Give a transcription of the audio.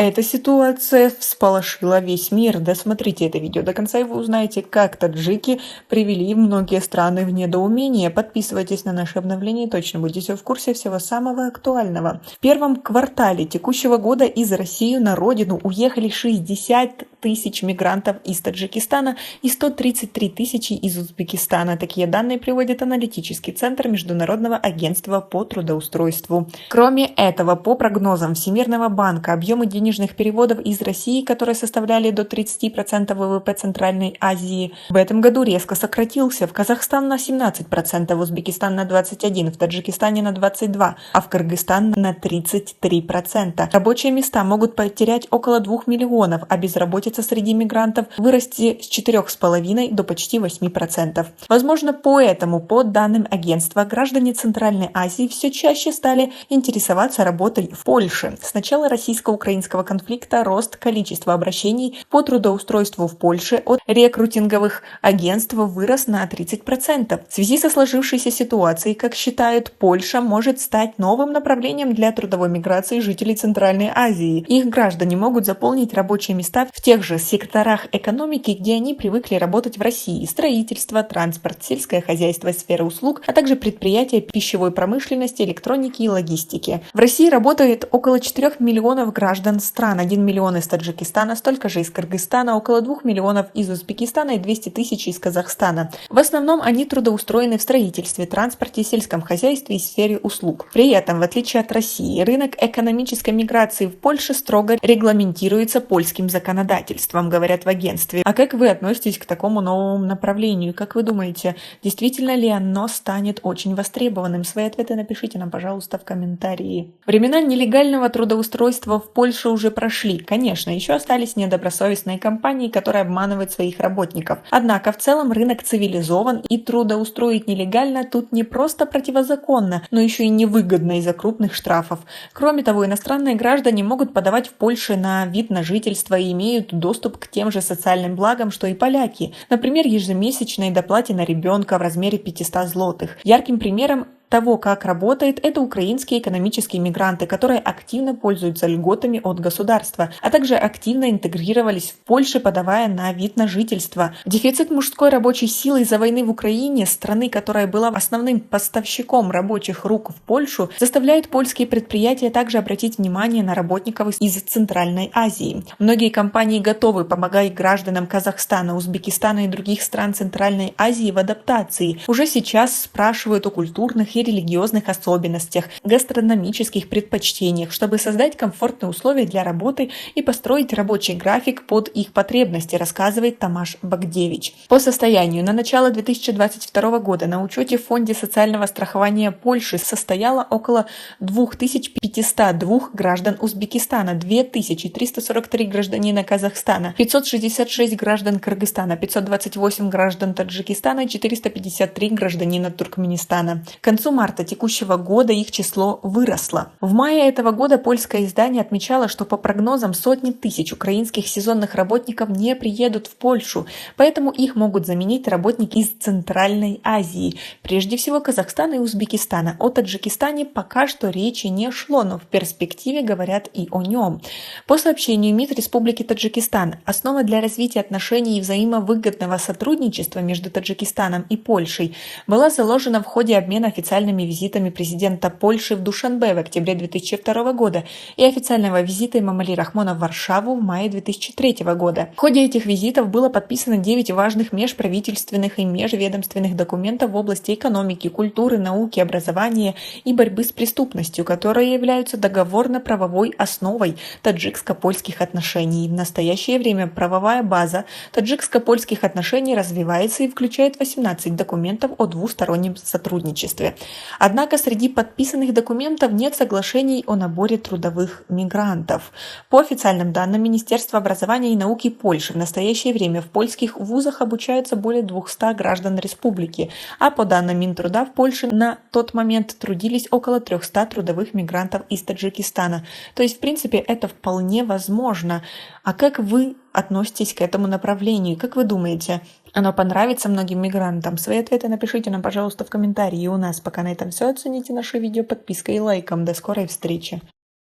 Эта ситуация всполошила весь мир. Досмотрите это видео до конца, и вы узнаете, как таджики привели многие страны в недоумение. Подписывайтесь на наши обновления, точно будете в курсе всего самого актуального. В первом квартале текущего года из России на родину уехали 60 тысяч мигрантов из Таджикистана и 133 тысячи из Узбекистана. Такие данные приводит аналитический центр Международного агентства по трудоустройству. Кроме этого, по прогнозам Всемирного банка, объемы денежных переводов из России, которые составляли до 30% ВВП Центральной Азии, в этом году резко сократился. В Казахстан на 17%, в Узбекистан на 21%, в Таджикистане на 22%, а в Кыргызстан на 33%. Рабочие места могут потерять около 2 миллионов, а безработица среди мигрантов вырасти с 4,5% до почти 8%. Возможно, поэтому, по данным агентства, граждане Центральной Азии все чаще стали интересоваться работой в Польше. С начала российско-украинского конфликта рост количества обращений по трудоустройству в Польше от рекрутинговых агентств вырос на 30%. В связи со сложившейся ситуацией, как считают, Польша может стать новым направлением для трудовой миграции жителей Центральной Азии. Их граждане могут заполнить рабочие места в тех же секторах экономики, где они привыкли работать в России: строительство, транспорт, сельское хозяйство, сфера услуг, а также предприятия пищевой промышленности, электроники и логистики. В России работает около 4 миллионов граждан стран, 1 миллион из Таджикистана, столько же из Кыргызстана, около 2 миллионов из Узбекистана и 200 тысяч из Казахстана. В основном они трудоустроены в строительстве, транспорте, сельском хозяйстве и сфере услуг. При этом, в отличие от России, рынок экономической миграции в Польше строго регламентируется польским законодательством, говорят в агентстве. А как вы относитесь к такому новому направлению? Как вы думаете, действительно ли оно станет очень востребованным? Свои ответы напишите нам, пожалуйста, в комментарии. Времена нелегального трудоустройства в Польше уже прошли. Конечно, еще остались недобросовестные компании, которые обманывают своих работников. Однако в целом рынок цивилизован, и трудоустроить нелегально тут не просто противозаконно, но еще и невыгодно из-за крупных штрафов. Кроме того, иностранные граждане могут подавать в Польше на вид на жительство и имеют доступ к тем же социальным благам, что и поляки. Например, ежемесячной доплате на ребенка в размере 500 злотых. Ярким примером того, как работает, это украинские экономические мигранты, которые активно пользуются льготами от государства, а также активно интегрировались в Польше, подавая на вид на жительство. Дефицит мужской рабочей силы из-за войны в Украине, страны, которая была основным поставщиком рабочих рук в Польшу, заставляет польские предприятия также обратить внимание на работников из Центральной Азии. Многие компании готовы помогать гражданам Казахстана, Узбекистана и других стран Центральной Азии в адаптации. Уже сейчас спрашивают о культурных и религиозных особенностях, гастрономических предпочтениях, чтобы создать комфортные условия для работы и построить рабочий график под их потребности, рассказывает Тамаш Багдевич. По состоянию на начало 2022 года на учете в Фонде социального страхования Польши состояло около 2502 граждан Узбекистана, 2343 гражданина Казахстана, 566 граждан Кыргызстана, 528 граждан Таджикистана и 453 гражданина Туркменистана. К концу марта текущего года их число выросло. В мае этого года польское издание отмечало, что по прогнозам сотни тысяч украинских сезонных работников не приедут в Польшу, поэтому их могут заменить работники из Центральной Азии, прежде всего Казахстана и Узбекистана. О Таджикистане пока что речи не шло, но в перспективе говорят и о нем. По сообщению МИД Республики Таджикистан, основа для развития отношений и взаимовыгодного сотрудничества между Таджикистаном и Польшей была заложена в ходе обмена официальными визитами президента Польши в Душанбе в октябре 2002 года и официального визита Эмомали Рахмона в Варшаву в мае 2003 года. В ходе этих визитов было подписано 9 важных межправительственных и межведомственных документов в области экономики, культуры, науки, образования и борьбы с преступностью, которые являются договорно-правовой основой таджикско-польских отношений. В настоящее время правовая база таджикско-польских отношений развивается и включает 18 документов о двустороннем сотрудничестве. Однако среди подписанных документов нет соглашений о наборе трудовых мигрантов. По официальным данным Министерства образования и науки Польши, в настоящее время в польских вузах обучаются более 200 граждан республики, а по данным Минтруда в Польше на тот момент трудились около 300 трудовых мигрантов из Таджикистана. То есть, в принципе, это вполне возможно. А как вы относитесь к этому направлению? Как вы думаете, оно понравится многим мигрантам? Свои ответы напишите нам, пожалуйста, в комментарии. И у нас пока на этом все. Оцените наше видео подпиской и лайком. До скорой встречи!